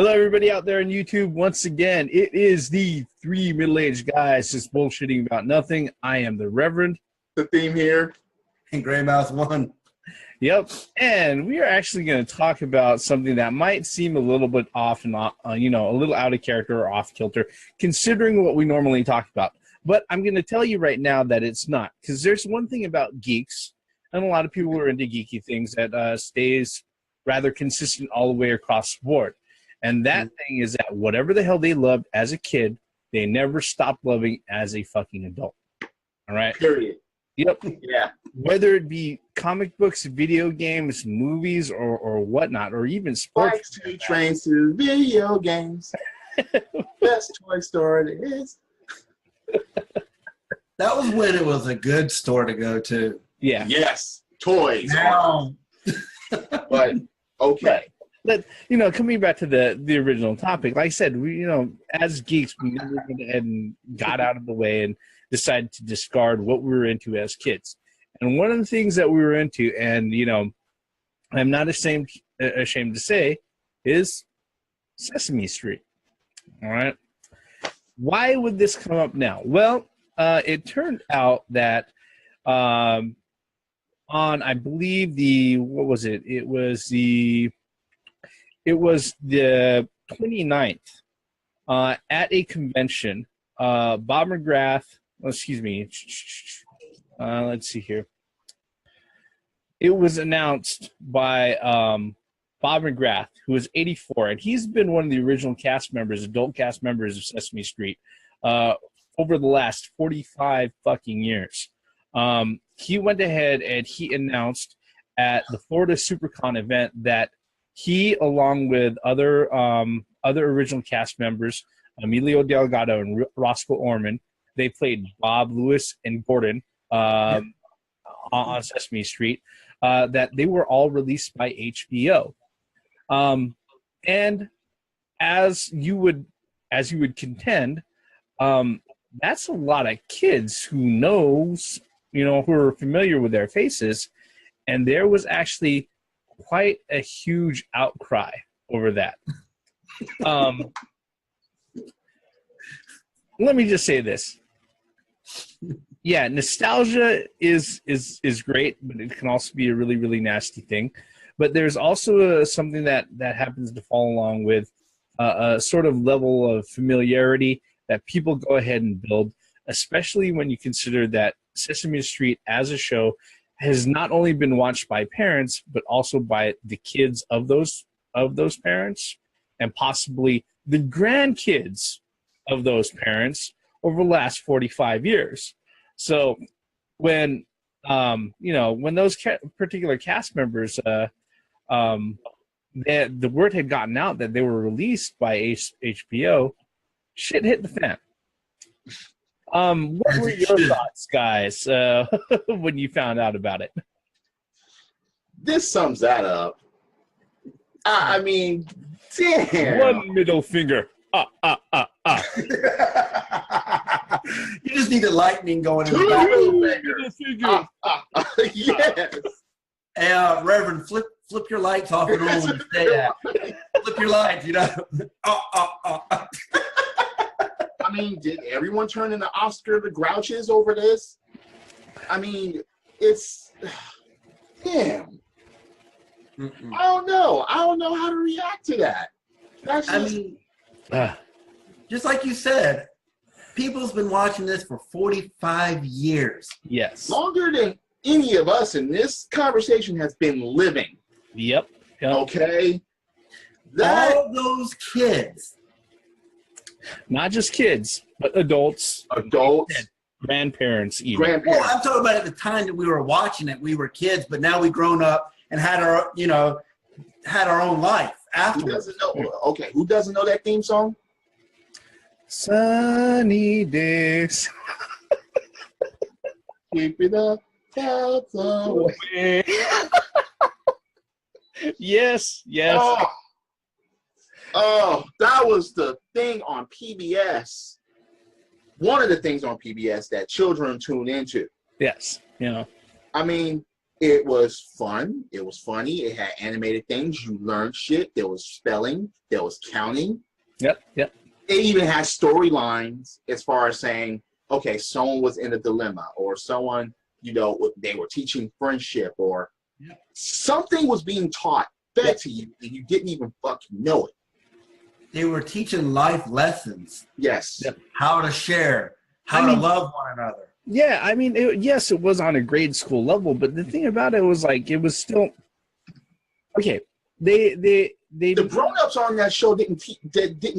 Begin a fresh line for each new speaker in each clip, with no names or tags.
Hello, everybody out there on YouTube. Once again, it is the three middle-aged guys just bullshitting about nothing. I am the Reverend.
The theme here.
And Greymouth 1.
Yep. And we are actually going to talk about something that might seem a little bit off and, a little out of character or off kilter, considering what we normally talk about. But I'm going to tell you right now that it's not, because there's one thing about geeks, and a lot of people who are into geeky things that stays rather consistent all the way across the board. And that thing is that whatever the hell they loved as a kid, they never stopped loving as a fucking adult. All right?
Period.
Yep.
Yeah.
Whether it be comic books, video games, movies, or whatnot, or even sports.
Bikes to trains to video games. Best toy store it is.
That was when it was a good store to go to.
Yeah.
Yes. Toys.
Now.
But, okay.
But, coming back to the original topic, like I said, we, as geeks, we went ahead and got out of the way and decided to discard what we were into as kids. And one of the things that we were into, and, I'm not ashamed to say, is Sesame Street. All right? Why would this come up now? Well, it turned out that on, I believe, what was it? It was the 29th at a convention. Bob McGrath, let's see here. It was announced by Bob McGrath, who was 84, and he's been one of the original adult cast members of Sesame Street over the last 45 fucking years. He went ahead and he announced at the Florida SuperCon event that he, along with other original cast members, Emilio Delgado and Roscoe Orman, they played Bob, Lewis, and Gordon on Sesame Street, that they were all released by HBO. And as you would contend, that's a lot of kids who are familiar with their faces, and there was actually quite a huge outcry over that. Let me just say this. Yeah, nostalgia is great, but it can also be a really, really nasty thing. But there's also something that happens to fall along with a sort of level of familiarity that people go ahead and build, especially when you consider that Sesame Street as a show has not only been watched by parents, but also by the kids of those parents, and possibly the grandkids of those parents over the last 45 years. So when those particular cast members, the word had gotten out that they were released by HBO, shit hit the fan. What were your thoughts, guys, when you found out about it?
This sums that up. I mean, damn.
One middle finger.
You just need the lightning going in the back.
Yes.
Hey, Reverend, flip your lights off and on when you say that. Flip your lights,
I mean, did everyone turn into Oscar the Grouches over this? I mean, it's... Damn. I don't know how to react to that. That's just...
Just like you said, people's been watching this for 45 years.
Yes.
Longer than any of us in this conversation has been living.
Yep.
Okay?
All those kids.
Not just kids, but adults. Grandparents even.
Well, I'm talking about at the time that we were watching it, we were kids, but now we've grown up and had our own life afterwards.
Who doesn't know that theme song?
Sunny days.
Keep it up, clouds away.
Yes.
Oh, that was the thing on PBS. One of the things on PBS that children tune into.
Yes.
I mean, It was fun. It was funny. It had animated things. You learned shit. There was spelling. There was counting.
Yep.
It even had storylines as far as saying, okay, someone was in a dilemma, or someone, you know, they were teaching friendship, or something was being taught fed to you, and you didn't even fucking know it.
They were teaching life lessons.
Yes.
How to share, how to love one another.
Yeah, I mean, yes, it was on a grade school level, but the thing about it was like it was still okay. The
grown-ups on that show didn't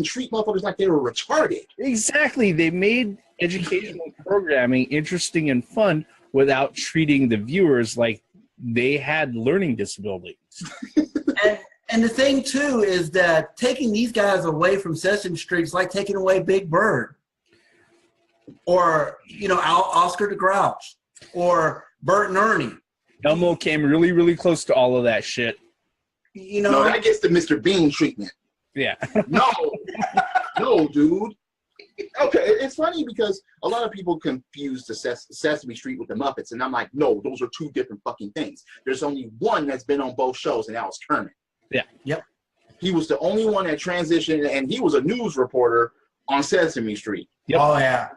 treat motherfuckers like they were retarded.
Exactly. They made educational programming interesting and fun without treating the viewers like they had learning disabilities.
And the thing too is that taking these guys away from Sesame Street is like taking away Big Bird, or you know, Oscar the Grouch, or Bert and Ernie.
Elmo came really, really close to all of that shit.
You know,
no, that gets the Mr. Bean treatment.
Yeah.
No, dude. Okay, it's funny because a lot of people confuse the Sesame Street with the Muppets, and I'm like, no, those are two different fucking things. There's only one that's been on both shows, and that was Kermit.
Yeah.
Yep.
He was the only one that transitioned, and he was a news reporter on Sesame Street.
Yep.
Oh, yeah.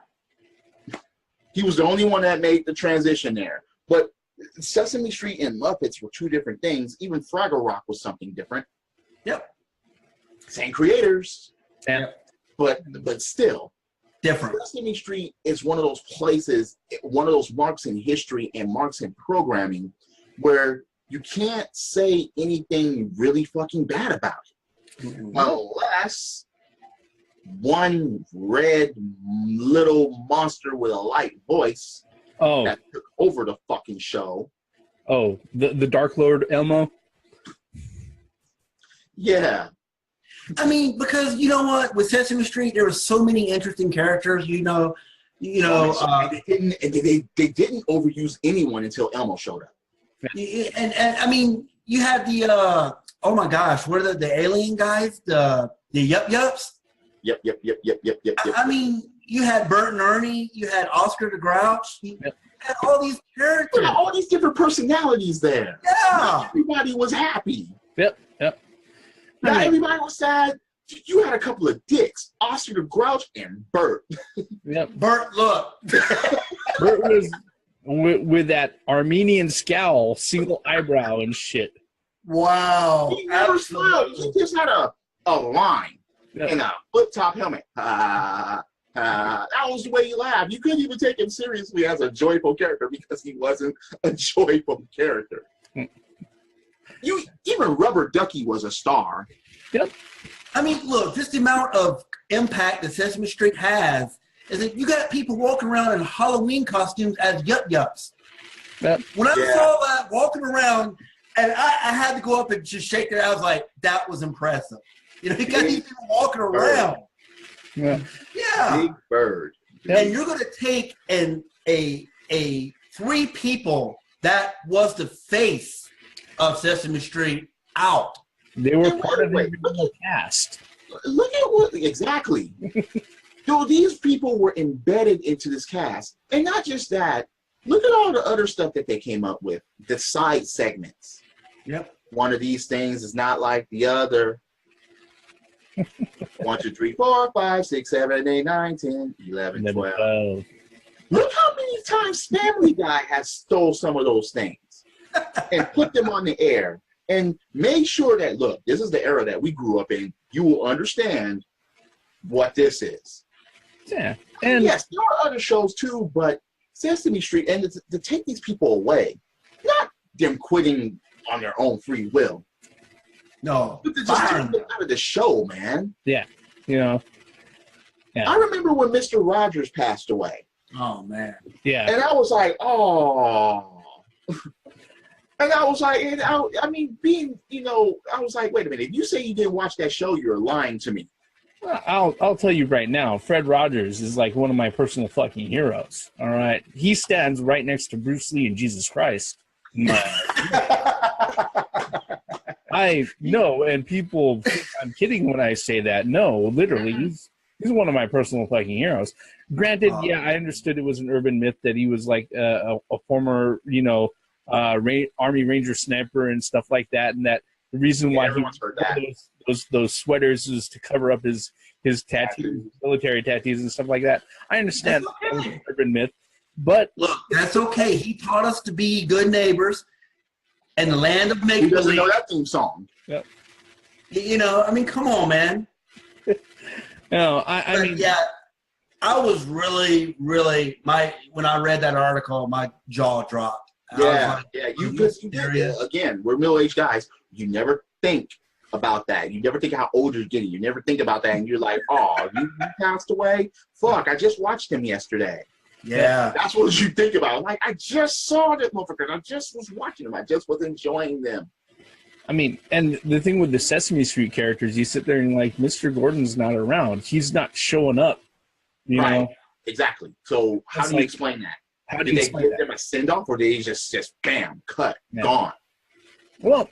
He was the only one that made the transition there. But Sesame Street and Muppets were two different things. Even Fraggle Rock was something different.
Yep.
Same creators.
Yeah.
But still.
Different.
Sesame Street is one of those places, one of those marks in history and marks in programming where you can't say anything really fucking bad about it. Unless one red little monster with a light voice that took over the fucking show.
Oh, the Dark Lord Elmo?
Yeah.
I mean, because you know what, with Sesame Street, there were so many interesting characters. They didn't overuse anyone until Elmo showed up. And I mean, you had the oh my gosh, what are the alien guys? The Yup Yups.
Yep.
I mean, you had Bert and Ernie. You had Oscar the Grouch. You had all these characters.
You had all these different personalities there.
Yeah.
Not everybody was happy.
Yep.
Not everybody was sad. You had a couple of dicks, Oscar the Grouch and Bert.
Yep.
Bert, look.
Bert was with that Armenian scowl, single eyebrow and shit.
Wow.
He never smiled. He just had a line and a flip-top helmet. That was the way he laughed. You couldn't even take him seriously as a joyful character because he wasn't a joyful character. Even Rubber Ducky was a star.
Yep.
I mean, look, just the amount of impact that Sesame Street has is that you got people walking around in Halloween costumes as Yup Yups.
Yep.
When I saw that walking around, and I had to go up and just shake their head, I was like, that was impressive. You know, you got these people walking around.
Yeah.
Yeah.
Big Bird.
And you're going to take a three people that was the face of Sesame Street out.
They were part of the original cast.
Look at what exactly. Dude, these people were embedded into this cast. And not just that, look at all the other stuff that they came up with. The side segments.
Yep.
One of these things is not like the other. 1, 2, 3, 4, 5, 6, 7, 8, 9, 10, 11, 12. Look how many times Family Guy has stole some of those things and put them on the air and made sure that, look, this is the era that we grew up in. You will understand what this is.
Yeah.
And yes, there are other shows too, but Sesame Street, and to take these people away, not them quitting on their own free will.
No.
But to just take them out of the show, man.
Yeah. You know. Yeah.
I remember when Mr. Rogers passed away.
Oh, man.
Yeah.
And I was like, oh. And I was like, I mean, being, I was like, wait a minute. If you say you didn't watch that show, you're lying to me.
I'll tell you right now, Fred Rogers is like one of my personal fucking heroes. All right. He stands right next to Bruce Lee and Jesus Christ. I know, and people think I'm kidding when I say that. No, literally, he's one of my personal fucking heroes. Granted, yeah, I understood it was an urban myth that he was like a former, Army Ranger Sniper and stuff like that, and that the reason why he
heard that.
those sweaters is to cover up his tattoos, military tattoos and stuff like that. I understand that was an urban myth, but
look, that's okay. He taught us to be good neighbors in the land of make-believe.
Who doesn't know that theme song?
Yep.
You know, I mean, come on, man.
No, I mean,
yeah, I was really, really when I read that article, my jaw dropped.
Yeah, again, we're middle-aged guys. You never think about that. You never think how old you're getting. You never think about that, and you're like, "Oh, you passed away? Fuck! I just watched him yesterday."
Yeah,
that's what you think about. Like, I just saw that motherfucker. I just was watching them. I just was enjoying them.
I mean, and the thing with the Sesame Street characters, you sit there and like, Mr. Gordon's not around. He's not showing up. You know?
Exactly. So how do you explain that?
How do you explain that?
Did they give them a send-off, or did they just bam, cut, gone?
Well,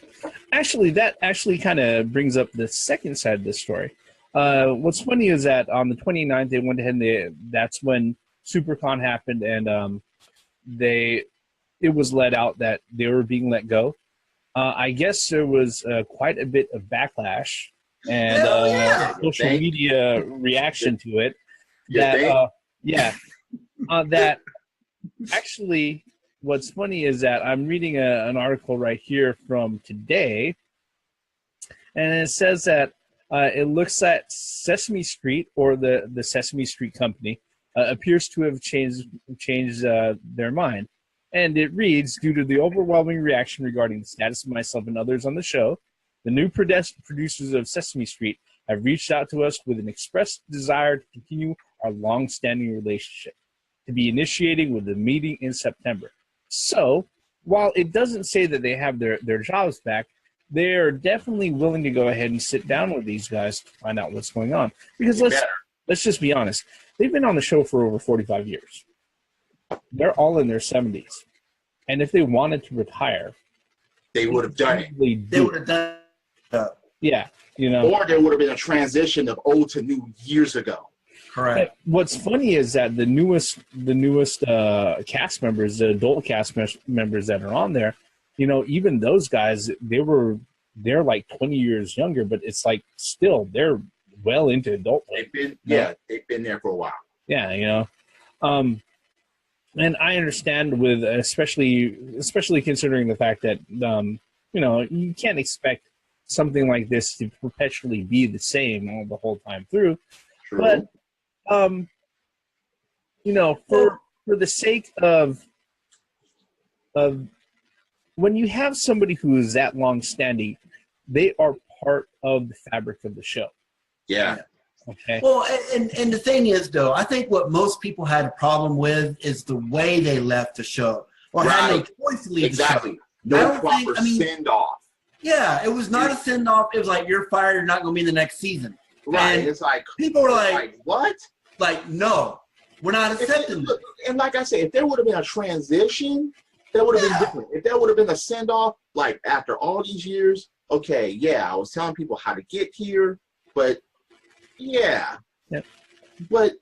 actually, that actually kind of brings up the second side of this story. What's funny is that on the 29th, they went ahead and that's when SuperCon happened, and it was let out that they were being let go. I guess there was quite a bit of backlash and social media reaction to it. That actually, what's funny is that I'm reading an article right here from today, and it says that it looks at Sesame Street, or the Sesame Street company, appears to have changed their mind. And it reads, due to the overwhelming reaction regarding the status of myself and others on the show, the new producers of Sesame Street have reached out to us with an expressed desire to continue our long-standing relationship, to be initiating with a meeting in September. So, while it doesn't say that they have their jobs back, they are definitely willing to go ahead and sit down with these guys to find out what's going on. Because let's just be honest. They've been on the show for over 45 years. They're all in their 70s. And if they wanted to retire,
they would have done it.
They would have done it.
Yeah, you know.
Or there would have been a transition of old to new years ago.
Correct.
What's funny is that the newest cast members, the adult cast members that are on there, you know, even those guys, they're like 20 years younger, but it's like still they're well into adulthood.
They've been there for a while.
Yeah, you know. And I understand with especially considering the fact that you know, you can't expect something like this to perpetually be the same the whole time through.
True.
But you know, for the sake of when you have somebody who is that long standing, they are part of the fabric of the show.
Yeah.
Okay.
Well, and the thing is, though, I think what most people had a problem with is the way they left the show, or had no choice to leave the show.
No proper send off.
Yeah, it was not a send off. It was like, you're fired. You're not going to be in the next season.
Right.
And
it's like
people were like,
what?
Like, no, we're not accepting this.
And like I said, if there would have been a transition, that would have been different. If there would have been a send off, like after all these years, okay, yeah, I was telling people how to get here, but. Yeah, but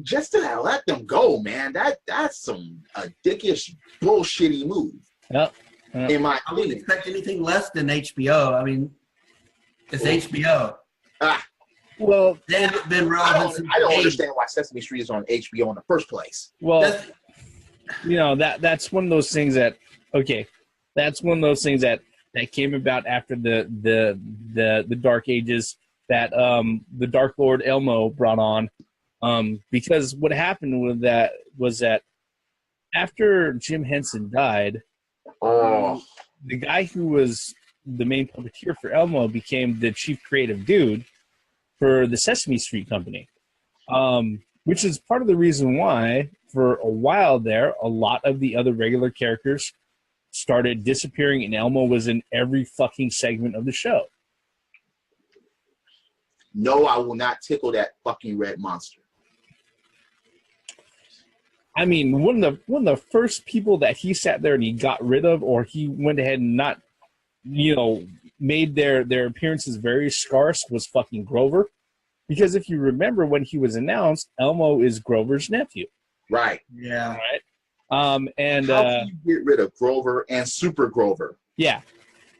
just to let them go, man, that's some dickish, bullshitty move.
Yep.
In my opinion.
I wouldn't expect anything less than HBO. I mean, it's HBO.
Well,
they haven't been relevant.
I don't understand why Sesame Street is on HBO in the first place.
Well, you know, that's one of those things that that's one of those things that came about after the Dark Ages. That the Dark Lord Elmo brought on, because what happened with that was that after Jim Henson died, the guy who was the main puppeteer for Elmo became the chief creative dude for the Sesame Street company, which is part of the reason why, for a while there, a lot of the other regular characters started disappearing, and Elmo was in every fucking segment of the show.
No, I will not tickle that fucking red monster.
I mean, one of the first people that he sat there and he got rid of, or he went ahead and not, you know, made their appearances very scarce, was fucking Grover. Because if you remember when he was announced, Elmo is Grover's nephew.
Right.
Yeah.
Right. And
how can you get rid of Grover and Super Grover?
Yeah,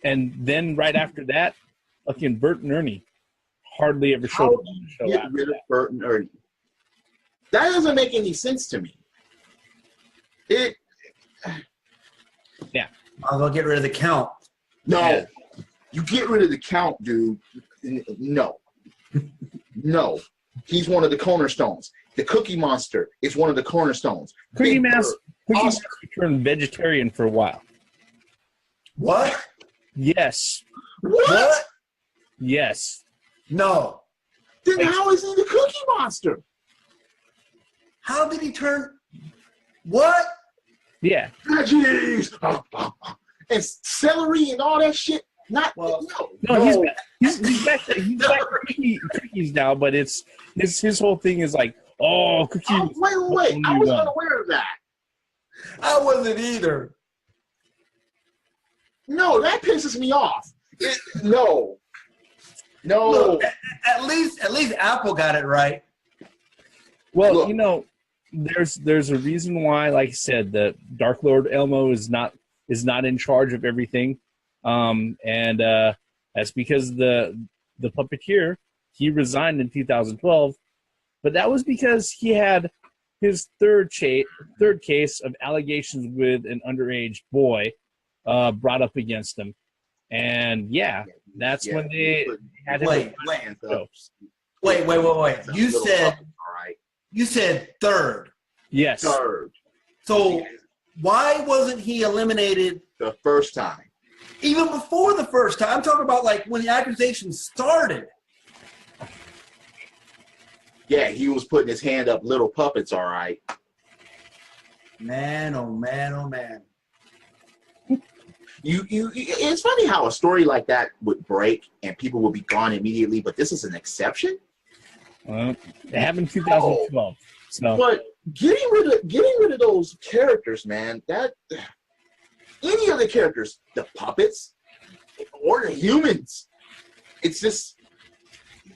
and then right after that, fucking Bert and Ernie hardly ever showed up on the show.
Get rid of Bert and Ernie. That doesn't make any sense to me.
Yeah.
I'll go get rid of the Count.
No.
Yeah.
You get rid of the Count, dude. No. No. He's one of the cornerstones. The Cookie Monster is one of the cornerstones.
Cookie Monster turned vegetarian for a while.
What?
Yes.
What?
Yes.
No.
Then how is he the Cookie Monster?
How did he turn? What?
Yeah.
Veggies! And celery and all that shit. Not
Well,
No, he's back to cookies now, but it's his whole thing is like, oh, cookies.
Oh, wait. I was unaware of that.
I wasn't either.
No, that pisses me off. No.
Look, at least Apple got it right.
Well,
Look.
you know, there's a reason why, like I said, the Dark Lord Elmo is not in charge of everything, and that's because the puppeteer, he resigned in 2012, but that was because he had his third case of allegations with an underage boy brought up against him, and that's when they had him.
Wait. You said
all right.
You said third.
Yes.
Third.
So why wasn't he eliminated
The first time.
even before the first time? I'm talking about like when the accusation started.
Yeah, he was putting his hand up little puppets, all right.
Man, oh man, oh man.
It's funny how a story like that would break and people would be gone immediately, but this is an exception.
It happened in 2012. So,
but getting rid of those characters, man, that any of the characters, the puppets or the humans, it's just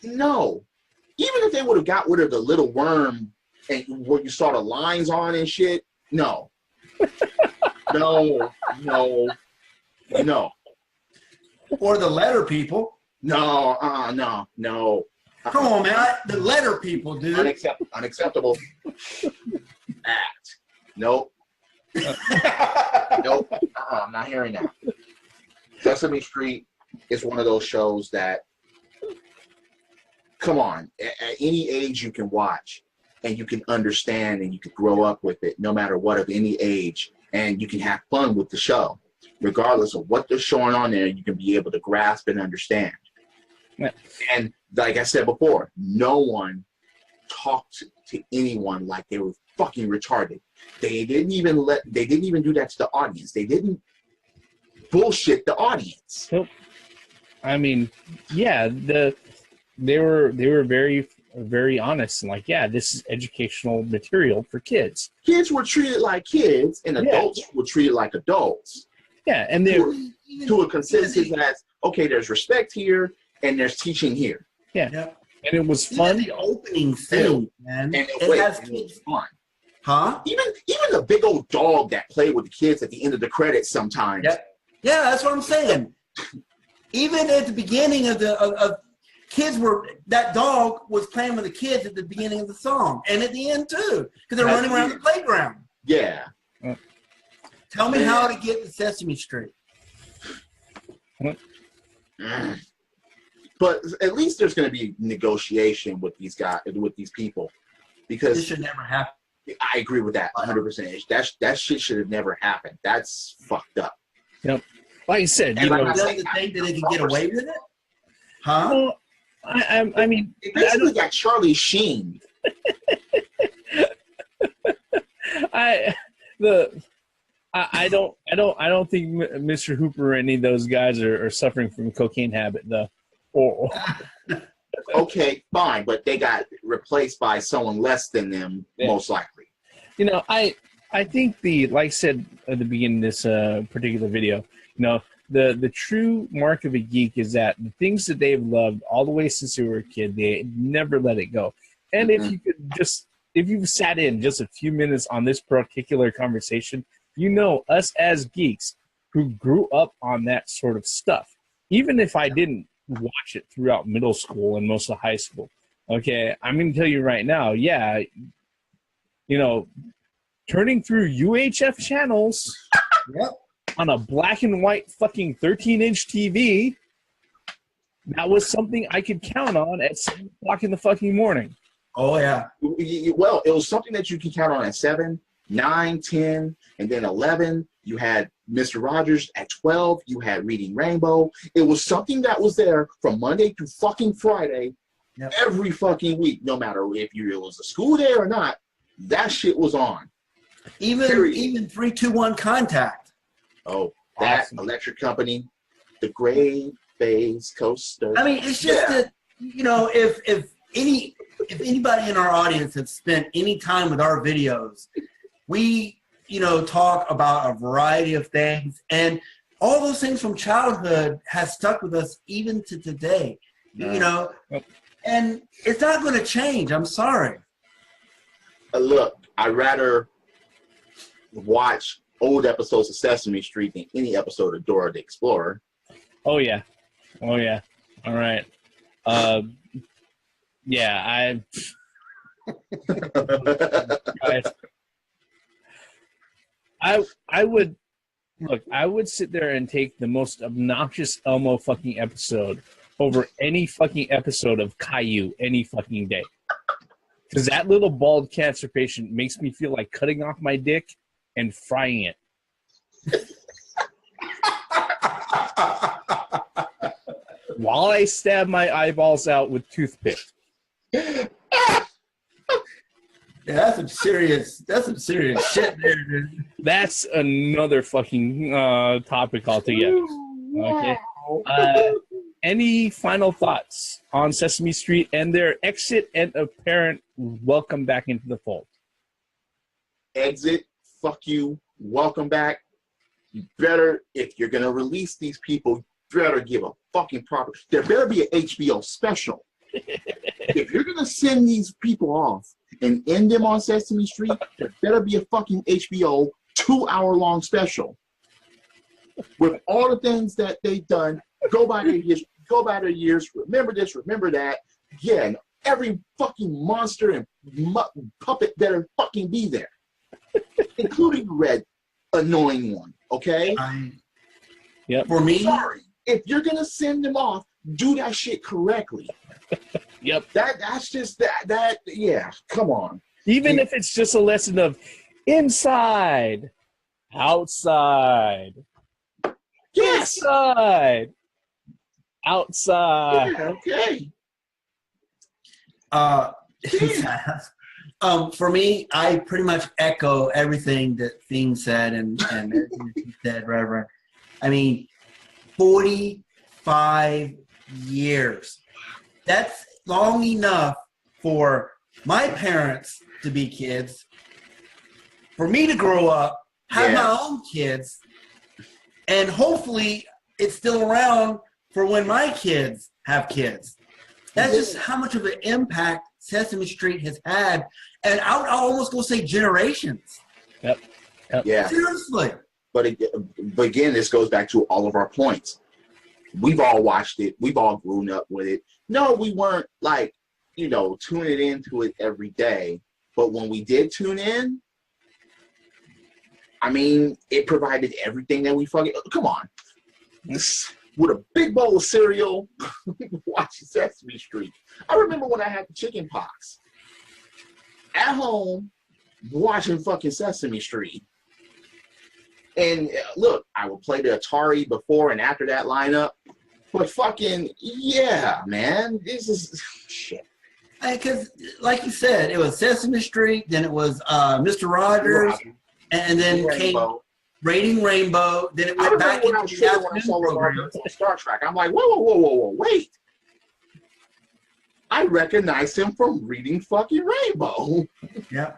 no. Even if they would have got rid of the little worm and where you saw the lines on and shit, no. No.
Or the letter people.
No.
Come on, man. The letter people, dude.
Unacceptable. Act. Nope. Nope. I'm not hearing that. Sesame Street is one of those shows that, come on, at any age you can watch and you can understand and you can grow up with it no matter what, of any age, and you can have fun with the show. Regardless of what they're showing on there, you can be able to grasp and understand.
Yeah.
And like I said before, no one talked to anyone like they were fucking retarded. They didn't even do that to the audience. They didn't bullshit the audience.
Nope. I mean, yeah, they were very, very honest and like, yeah, this is educational material for kids.
Kids were treated like kids, and adults were treated like adults.
Yeah, and they
to a consensus as, okay, there's respect here and there's teaching here.
Yeah.
Yep.
And it was fun.
Even the opening scene, man.
And
It has
it was
kids.
fun.
Huh?
Even the big old dog that played with the kids at the end of the credits sometimes.
Yep. Yeah, that's what I'm saying. Even at the beginning of kids were, that dog was playing with the kids at the beginning of the song and at the end too, because they're running around the playground.
Yeah.
Tell me how to get to Sesame Street.
But at least there's going to be negotiation with these guys, with these people, because
This should never happen.
I agree with that 100%. That shit should have never happened. That's fucked up.
Yep. Like I said,
And
you
like
know,
I said,
Doesn't think that they can get away with it? Huh?
well, I mean,
It basically got Charlie Sheen.
I don't think Mr. Hooper or any of those guys are suffering from cocaine habit though. Or
Okay, fine, but they got replaced by someone less than them, most likely.
you know, I think like I said at the beginning of this particular video, you know, the true mark of a geek is that the things that they've loved all the way since they were a kid, they never let it go. And if you could just if you've sat in just a few minutes on this particular conversation, you know us as geeks who grew up on that sort of stuff. Even if I didn't watch it throughout middle school and most of high school, okay, I'm going to tell you right now, yeah, you know, turning through UHF channels on a black and white fucking 13-inch TV, that was something I could count on at 7 o'clock in the fucking morning.
Oh, yeah.
Well, it was something that you can count on at 7, 9, 10, and then 11. You had Mr. Rogers at 12. You had Reading Rainbow. It was something that was there from Monday through fucking Friday every fucking week, no matter if it was a school day or not. That shit was on.
Even 3-2-1 Contact.
Oh, that awesome. Electric Company, the Great Bays Coaster. I
mean, it's just that, you know, if anybody in our audience has spent any time with our videos, we, you know, talk about a variety of things, and all those things from childhood have stuck with us even to today, you know, and it's not going to change. I'm sorry.
Look, I'd rather watch old episodes of Sesame Street than any episode of Dora the Explorer.
Oh, yeah. Oh, yeah. All right. Yeah, I would sit there and take the most obnoxious Elmo fucking episode over any fucking episode of Caillou any fucking day. Because that little bald cancer patient makes me feel like cutting off my dick and frying it. While I stab my eyeballs out with toothpicks.
Yeah, that's some serious shit there, dude.
That's another fucking topic altogether. Okay. Any final thoughts on Sesame Street and their exit and apparent welcome back into the fold?
Exit, fuck you, welcome back. You better, if you're going to release these people, you better give a fucking proper, there better be an HBO special. If you're going to send these people off and end them on Sesame Street, there better be a fucking HBO 2-hour-long special with all the things that they've done. Go by their years, remember this, remember that. Yeah, and every fucking monster and puppet better fucking be there, including the red annoying one, okay?
Yep.
For me,
sorry, if you're going to send them off, do that shit correctly.
Yep.
That's just that yeah, come on.
Even if it's just a lesson of inside, outside,
yes,
inside, outside.
Yeah,
okay. For me, I pretty much echo everything that Thing said and everything that you said, Reverend. I mean, 45 years. That's long enough for my parents to be kids, for me to grow up, have my own kids, and hopefully it's still around for when my kids have kids. That's just how much of an impact Sesame Street has had, and I'll almost go say generations.
Yep.
Yeah.
Seriously.
But again, this goes back to all of our points. We've all watched it. We've all grown up with it. No, we weren't like, you know, tuning into it every day. But when we did tune in, I mean, it provided everything that we fucking, come on. With a big bowl of cereal, watching Sesame Street. I remember when I had the chicken pox. At home, watching fucking Sesame Street. And look, I would play the Atari before and after that lineup. But fucking, yeah, man. This is shit.
Because, like you said, it was Sesame Street, then it was Mr. Rogers, and then came Rating Rainbow. Then it went back into the afternoon program.
Star Trek. I'm like, whoa, wait. I recognized him from Reading fucking Rainbow.
Yeah.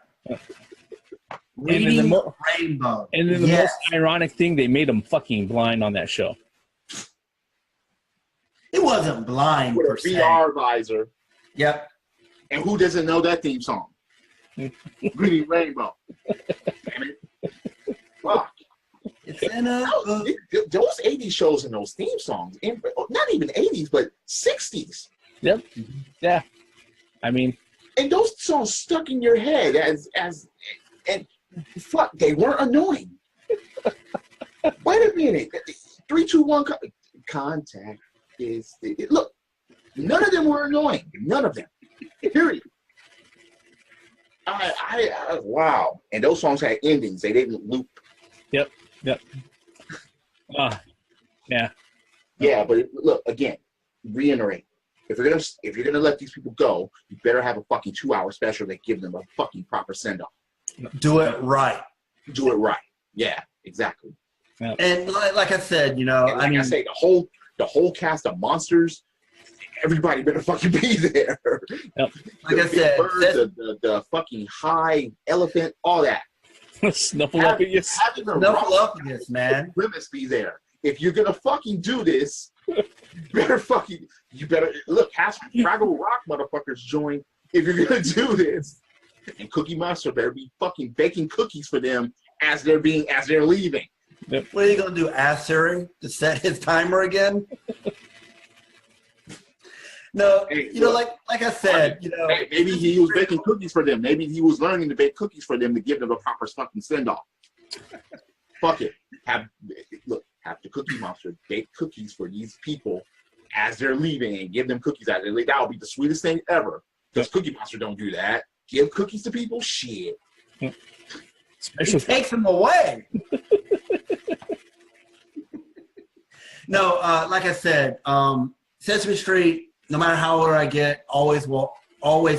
Reading
Rainbow.
And then the most ironic thing, they made him fucking blind on that show.
It wasn't blind
with
per
a
se.
VR visor.
Yep.
And who doesn't know that theme song? Green Rainbow. Damn it. Fuck.
It's in a book.
Those 80s shows and those theme songs, not even 80s, but 60s.
Yep. Yeah. I mean,
and those songs stuck in your head and fuck, they weren't annoying. Wait a minute. 3, 2, 1 contact is look, none of them were annoying. None of them. Period. I wow. And those songs had endings. They didn't loop.
Yep. Yeah.
Yeah, but look, again, reiterate. If you're gonna let these people go, you better have a fucking 2-hour special that gives them a fucking proper send off.
Do it right.
Do it right. Yeah, exactly.
Yep.
And like I said,
I say the whole cast of monsters, everybody better fucking be there.
Yep.
Like I said,
the fucking high elephant, all that.
Snuffleupagus.
Snuffleupagus, man.
Grimace be there. If you're gonna fucking do this, you better look. Have Fraggle Rock motherfuckers join if you're gonna do this. And Cookie Monster better be fucking baking cookies for them as they're leaving.
Yep. What are you gonna do? Ask Siri to set his timer again? No,
hey,
like I said,
hey, maybe he was baking cookies for them. Maybe he was learning to bake cookies for them to give them a proper fucking send off. Fuck it. Have the Cookie Monster bake cookies for these people as they're leaving and give them cookies as they leave. That would be the sweetest thing ever. Because Cookie Monster don't do that. Give cookies to people? Shit.
He takes them away. No, like I said, Sesame Street, no matter how old I get, always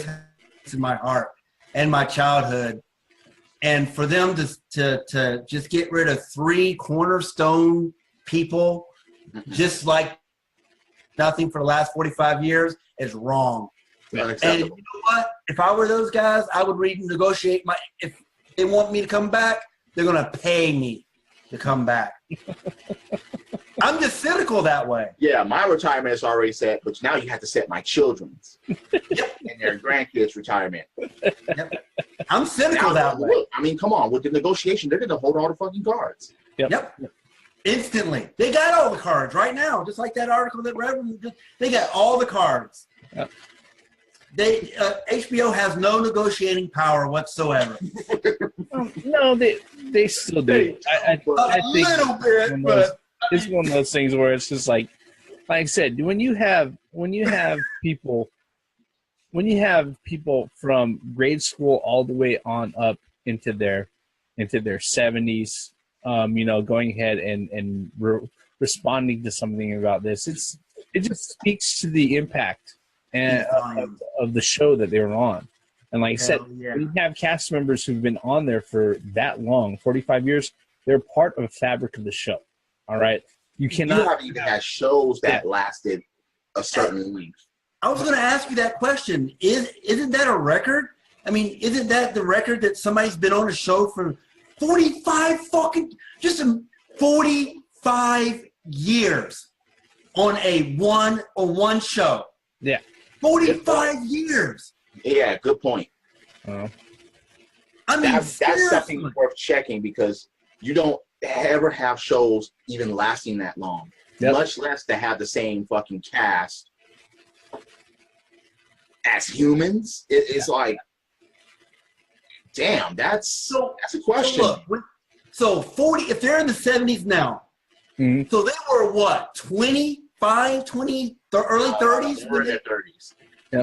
has in my heart and my childhood. And for them to just get rid of 3 cornerstone people, just like nothing for the last 45 years, is wrong. And you know what? If I were those guys, I would renegotiate if they want me to come back, they're going to pay me to come back. I'm just cynical that way.
Yeah, my retirement is already set, but now you have to set my children's and their grandkids' retirement.
Yep. I'm cynical that way.
I mean, come on. With the negotiation, they're going to hold all the fucking cards.
Yep. Instantly. They got all the cards right now, just like that article that Reverend just, they got all the cards. Yep. HBO has no negotiating power whatsoever.
No, they still do. I think
a little bit, but
it's one of those things where it's just like I said, when you have people from grade school all the way on up into their 70s, going ahead and responding to something about this, it just speaks to the impact and of the show that they were on. And like I said, when you have cast members who've been on there for that long, 45 years, they're part of the fabric of the show. All right. You cannot.
You haven't even had shows that lasted a certain length.
I was going to ask you that question. Isn't that a record? I mean, isn't that the record that somebody's been on a show for 45 years on one show?
Yeah.
45 years.
Yeah, good point.
I mean,
that's something worth checking because you don't ever have shows even lasting that long, much less to have the same fucking cast as humans. It's like, damn, that's a question.
So look, if they're in the 70s now, so they were what, 25, 20, the early 30s?
When their 30s.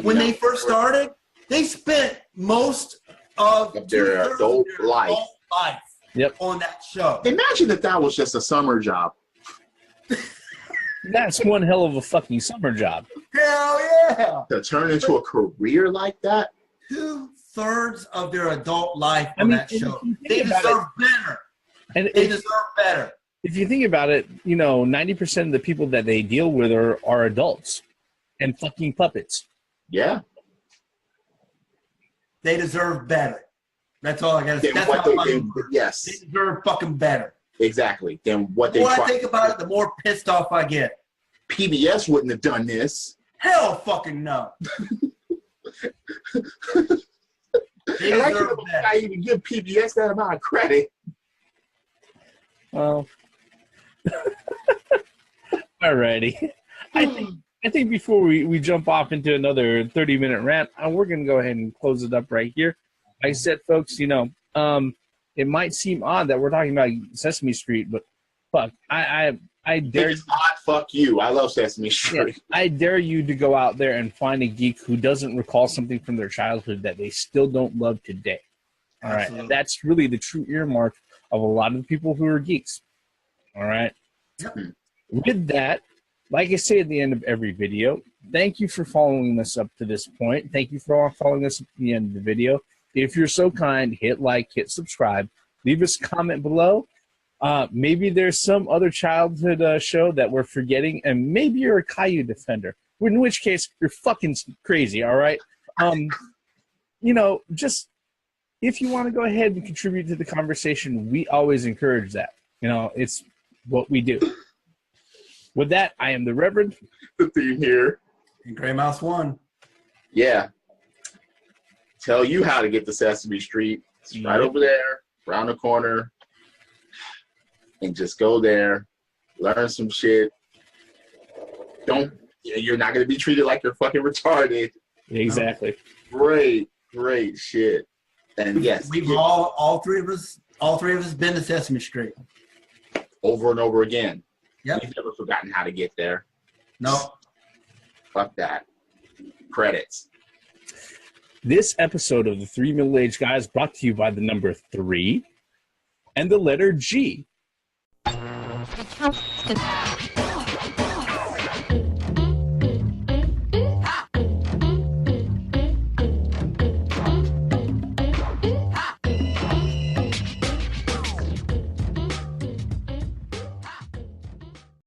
When they first started, they spent most of
their adult life
on that show.
Imagine if that was just a summer job.
That's one hell of a fucking summer job.
Hell yeah!
To turn into a career like that?
2/3 of their adult life on that show. They deserve better. They deserve better.
If you think about it, 90% of the people that they deal with are adults and fucking puppets.
Yeah.
They deserve better. That's all I got to say.
Yes.
They deserve fucking better.
Exactly. Then what they
The more I think about it, the more pissed off I get.
PBS wouldn't have done this.
Hell fucking no. They
And I
deserve
can't believe
that.
I even give PBS that amount of credit.
Well, alrighty. I think before we jump off into another 30-minute rant, we're gonna go ahead and close it up right here. Like I said, folks, you know, it might seem odd that we're talking about Sesame Street, but fuck, I dare
It's odd, fuck you. I love Sesame Street.
yeah, I dare you to go out there and find a geek who doesn't recall something from their childhood that they still don't love today. All right, and that's really the true earmark of a lot of the people who are geeks. All right.
Yep.
With that, like I say at the end of every video, thank you for following us up to this point. Thank you for following us up to the end of the video. If you're so kind, hit like, hit subscribe, leave us a comment below. Maybe there's some other childhood show that we're forgetting, and maybe you're a Caillou defender, in which case you're fucking crazy, all right? You know, just if you want to go ahead and contribute to the conversation, we always encourage that. You know, it's what we do. With that, I am the Reverend.
The theme here.
And Gray Mouse 1.
Yeah. Tell you how to get to Sesame Street. It's right over there, around the corner. And just go there, learn some shit. You're not going to be treated like you're fucking retarded.
Exactly.
Great shit. And yes,
we've all three of us been to Sesame Street.
Over and over again.
Yep.
We've never forgotten how to get there.
No.
Fuck that. Credits.
This episode of the Three Middle-Aged Guys brought to you by the number 3 and the letter G.